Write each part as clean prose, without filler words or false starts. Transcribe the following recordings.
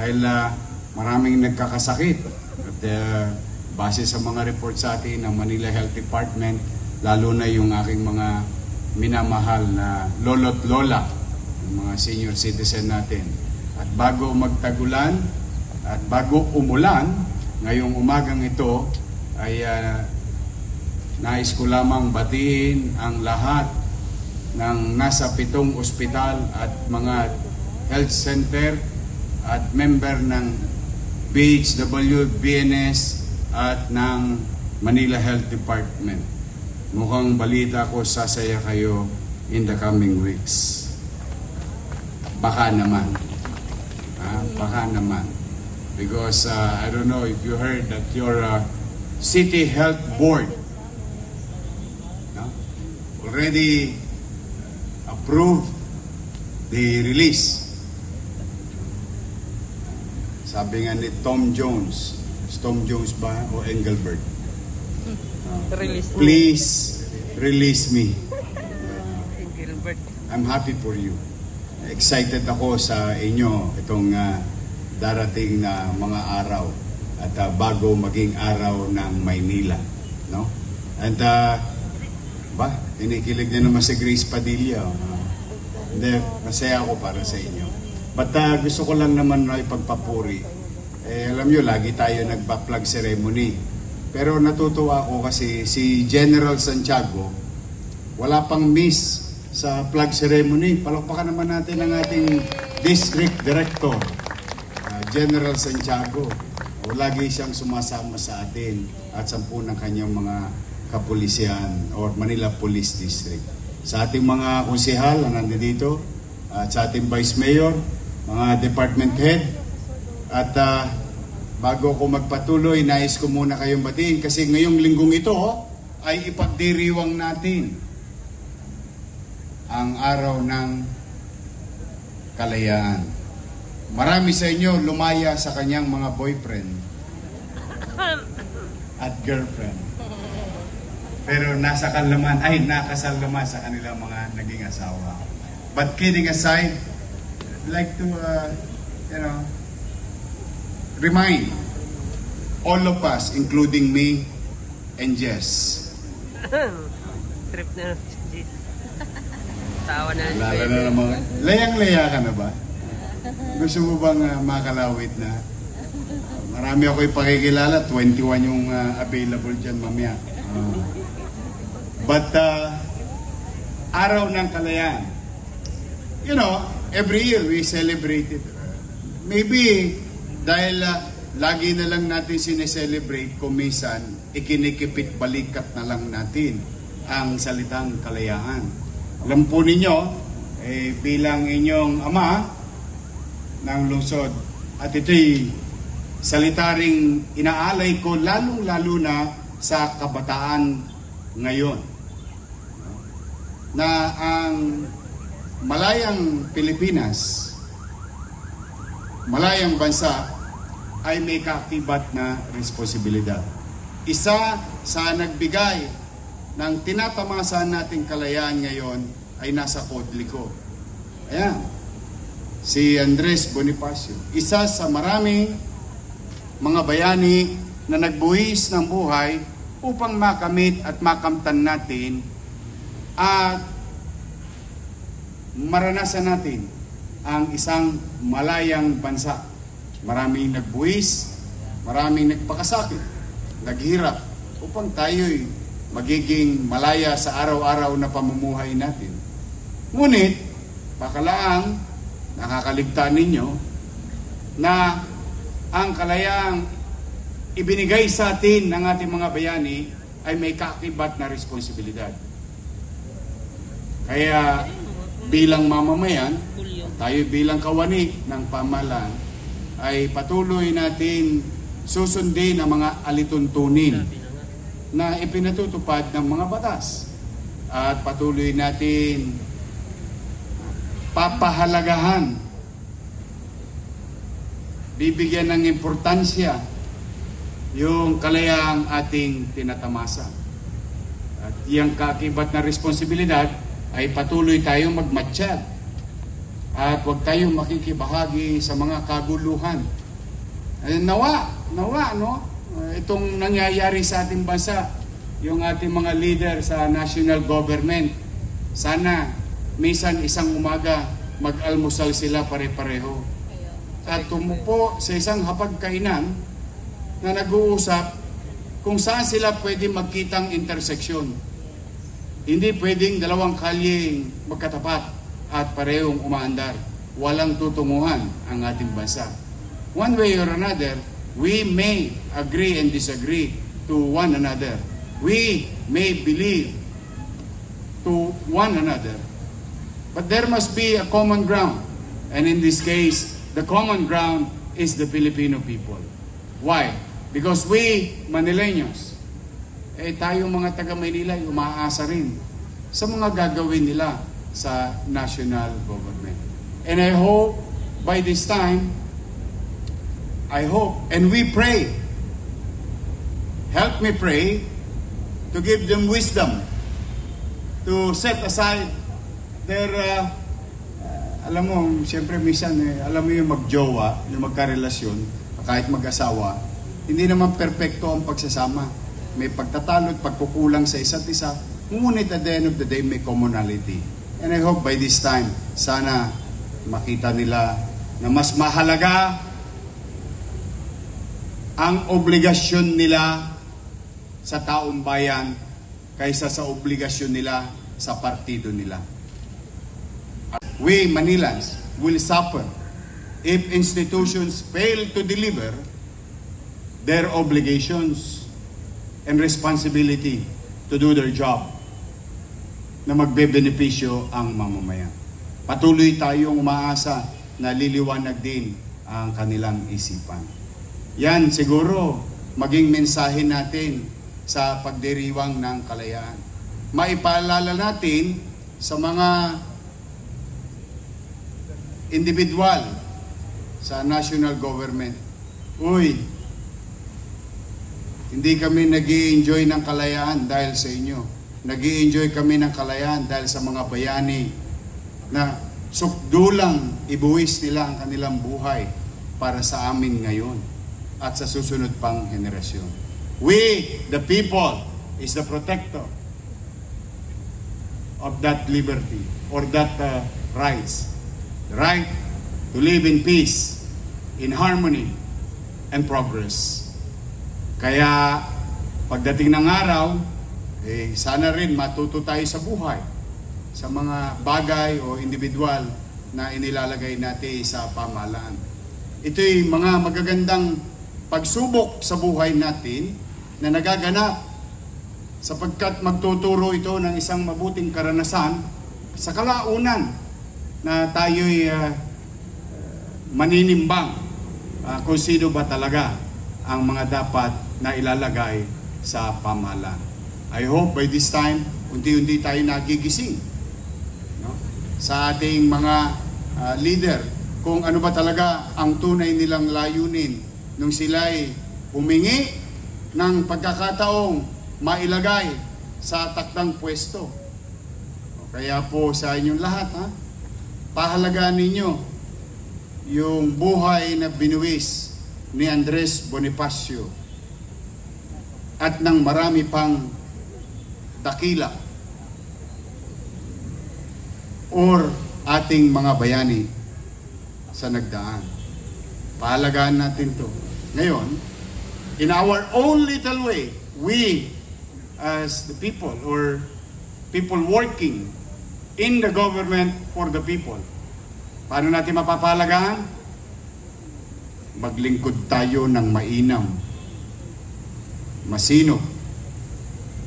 dahil maraming nagkakasakit. At base sa mga report sa atin ng Manila Health Department, lalo na yung aking mga minamahal na lolo't lola, yung mga senior citizen natin. At bago magtagulan at bago umulan, ngayong umagang ito ay nais ko lamang batiin ang lahat ng nasa 7 ospital at mga health center at member ng BHW, BNS at ng Manila Health Department. Mukhang balita ko, sasaya kayo in the coming weeks. Baka naman. Baka naman. Because I don't know if you heard that your City Health Board already approved the release. Sabi nga ni Tom Jones ba o Engelbert? Please release me. I'm happy for you. Excited ako sa inyo itong darating na mga araw at bago maging araw ng Maynila, no? And kinikilig na naman si Grace Padilla. Hindi, masaya ako para sa inyo. But gusto ko lang naman na ipagpapuri. Alam nyo, lagi tayo nagpa-flag ceremony. Pero natutuwa ako kasi si General Santiago, wala pang miss sa flag ceremony. Palakpakan naman natin ang ating District Director, General Santiago. Lagi siyang sumasama sa atin at 10 ng kanyang mga kapulisyan or Manila Police District. Sa ating mga konsehal na nandito, at sa ating Vice Mayor, mga department head, at bago ko magpatuloy, nais ko muna kayong batiin kasi ngayong linggong ito ay ipagdiriwang natin ang araw ng kalayaan. Marami sa inyo lumaya sa kanyang mga boyfriend at girlfriend. Pero nakasal naman sa kanilang mga naging asawa. But kidding aside, I'd like to, remind all of us, including me and Jess. Trip na si Jess. Tawa na. Lala na naman. Layang-laya ka na ba? Gusto mo bang makalawit na? Marami ako ipakikilala. 21 yung available dyan mamaya. But araw ng kalayaan, every year we celebrate it. Maybe dahil lagi na lang natin sineselebrate kung minsan ikinikipit balikat na lang natin ang salitang kalayaan. Alam po ninyo, bilang inyong ama ng lungsod, at ito'y salita ring inaalay ko lalong-lalo na sa kabataan ngayon, na ang malayang Pilipinas, malayang bansa, ay may kaakibat na responsibilidad. Isa sa nagbigay ng tinatamasan nating kalayaan ngayon ay nasa Kodliko. Ayan, si Andres Bonifacio. Isa sa maraming mga bayani na nagbuhis ng buhay upang makamit at makamtan natin at maranasan natin ang isang malayang bansa. Maraming nagbuwis, maraming nagpakasakit, naghirap upang tayo'y magiging malaya sa araw-araw na pamumuhay natin. Ngunit, pakalaang nakakaligtaan ninyo na ang kalayaang ibinigay sa atin ng ating mga bayani ay may kaakibat na responsibilidad. Kaya bilang mamamayan, tayo bilang kawani ng pamahalaan, ay patuloy natin susundin ang mga alituntunin na ipinatutupad ng mga batas. At patuloy natin papahalagahan, bibigyan ng importansya yung kalayaang ating tinatamasa. At iyang kaakibat na responsibilidad ay patuloy tayong magmatsyag at huwag tayong makikibahagi sa mga kaguluhan. Nawa, no? Itong nangyayari sa ating bansa, yung ating mga leader sa national government, sana minsan isang umaga mag-almusal sila pare-pareho. At tumupo sa isang hapagkainan na nag-uusap kung saan sila pwede magkitang interseksyon. Hindi pwedeng dalawang kalye magkatapat at parehong umaandar. Walang tutunguhan ang ating bansa. One way or another, we may agree and disagree to one another. We may believe to one another. But there must be a common ground. And in this case, the common ground is the Filipino people. Why? Because we, Manileños, tayong mga taga-Maynila, umaasa rin sa mga gagawin nila sa national government. And I hope by this time, and we pray, help me pray to give them wisdom to set aside their, alam mo, siyempre minsan, alam mo yung magjowa, yung magkarelasyon, kahit mag-asawa, hindi naman perpekto ang pagsasama. May pagtatalo at pagkukulang sa isa't isa, ngunit at the end of the day, may commonality. And I hope by this time, sana makita nila na mas mahalaga ang obligasyon nila sa taong bayan kaysa sa obligasyon nila sa partido nila. We Manilans will suffer if institutions fail to deliver their obligations and responsibility to do their job na magbebenepisyo ang mamamayan. Patuloy tayong umaasa na liliwanag din ang kanilang isipan. Yan siguro maging mensahe natin sa pagdiriwang ng kalayaan. Maipaalala natin sa mga individual sa national government, uy, hindi kami nag-i-enjoy ng kalayaan dahil sa inyo. Nag-i-enjoy kami ng kalayaan dahil sa mga bayani na sukdulang ibuwis nila ang kanilang buhay para sa amin ngayon at sa susunod pang henerasyon. We, the people, is the protector of that liberty or that rights. The right to live in peace, in harmony, and progress. Kaya pagdating ng araw, sana rin matuto tayo sa buhay, sa mga bagay o individual na inilalagay natin sa pamahalaan. Ito'y mga magagandang pagsubok sa buhay natin na nagaganap sapagkat magtuturo ito ng isang mabuting karanasan sa kalaunan na tayo'y maninimbang kung sino ba talaga ang mga dapat na ilalagay sa pamahalaan. I hope by this time, unti-unti tayo nagigising, no? Sa ating mga leader, kung ano ba talaga ang tunay nilang layunin nung sila'y humingi ng pagkakataong mailagay sa takdang pwesto. Kaya po sa inyong lahat, pahalagaan ninyo yung buhay na binuwis ni Andres Bonifacio at ng marami pang dakila or ating mga bayani sa nagdaan. Pahalagaan natin to. Ngayon, in our own little way, we as the people or people working in the government for the people, paano natin mapapahalagaan? Maglingkod tayo ng mainam, masino,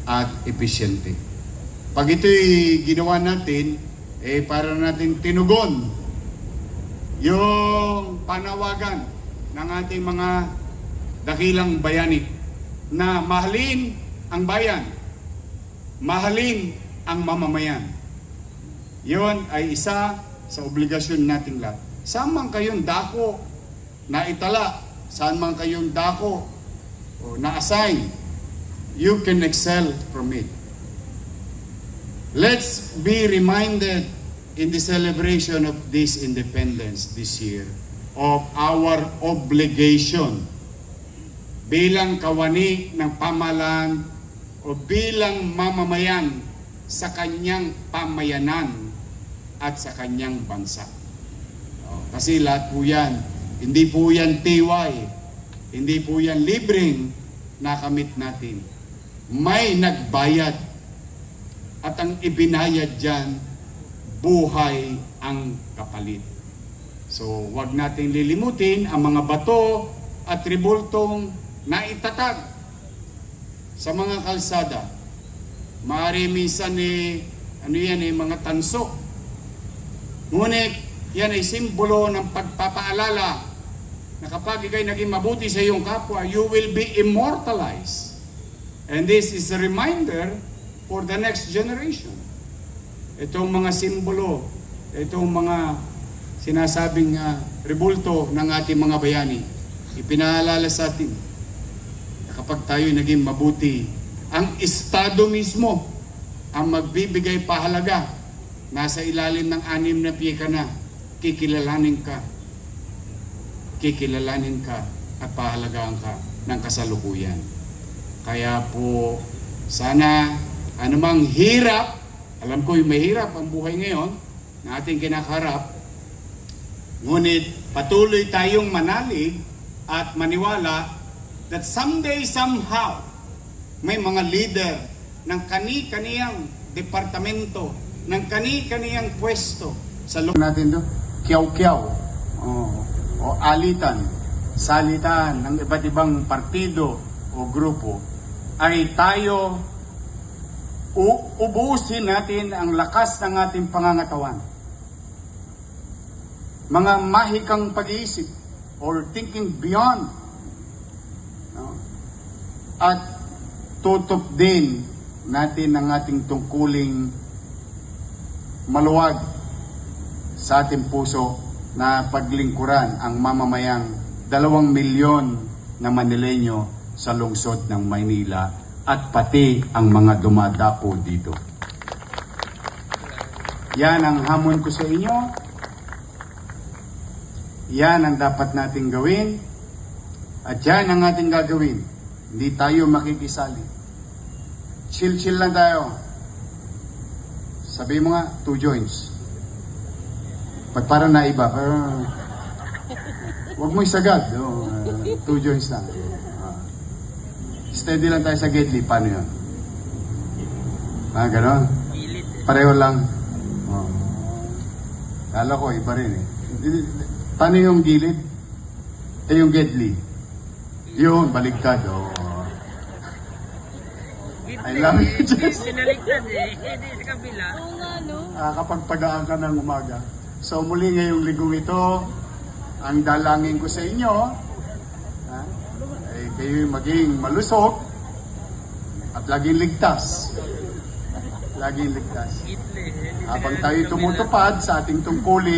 at epesyente. Pag ito'y ginawa natin, para natin tinugon yung panawagan ng ating mga dakilang bayani na mahalin ang bayan, mahalin ang mamamayan. Yon ay isa sa obligasyon nating lahat. Saan man kayong dako na itala, saan man kayong dako o na-assign, you can excel from it. Let's be reminded in the celebration of this independence this year, of our obligation bilang kawani ng pamahalaan o bilang mamamayan sa kanyang pamayanan at sa kanyang bansa. Kasi lahat po yan, hindi po yan tiwai, hindi po yan libreng nakamit natin. May nagbayad at ang ibinayad dyan, buhay ang kapalit. So, wag natin lilimutin ang mga bato at tribultong naitatag sa mga kalsada. Maaari minsan mga tanso. Ngunit, yan ay simbolo ng pagpapaalala na kapag ikay naging mabuti sa iyong kapwa, you will be immortalized. And this is a reminder for the next generation. Itong mga simbolo, itong mga sinasabing rebulto ng ating mga bayani, ipinaalala sa atin na kapag tayo naging mabuti, ang Estado mismo ang magbibigay pahalaga. Nasa ilalim ng 6 na piye ka na, kikilalanin ka at pahalagaan ka ng kasalukuyan. Kaya po, sana anumang hirap, alam ko yung mahirap ang buhay ngayon na ating kinakaharap, ngunit patuloy tayong manalig at maniwala that someday, somehow, may mga leader ng kani-kaniyang departamento, ng kani-kaniyang pwesto sa lugar natin do, kiyaw-kiyaw, o alitan, salitan ng iba't ibang partido o grupo, ay tayo ubusin natin ang lakas ng ating pangangatawan. Mga mahikang pag-iisip or thinking beyond. No? At tutok din natin ang ating tungkuling maluwag sa ating puso na paglingkuran ang mamamayang 2 milyon na Manileño sa lungsod ng Maynila at pati ang mga dumadapo dito. Yan ang hamon ko sa inyo. Yan ang dapat nating gawin. At yan ang ating gagawin. Hindi tayo makikisali. Chill-chill lang tayo. Sabi mo nga, 2 joints. Pag parang naiba, huwag mo isagad. 2 joints lang. Steady lang tayo sa Gedli. Paano yun? Ganon? Pareho lang. Kala ko, iba rin eh. Paano yung gilid? Yung Gedli. Yun, baligtad. I love you, Jess. Sinaligtad eh. Hindi sa kabila. Oo nga, no? Kapag pagaan ka ng umaga. So muli ngayong linggong ito, ang dalangin ko sa inyo, ay kayo maging malusog at laging ligtas. Laging ligtas. Habang tayo tumutupad sa ating tungkulin,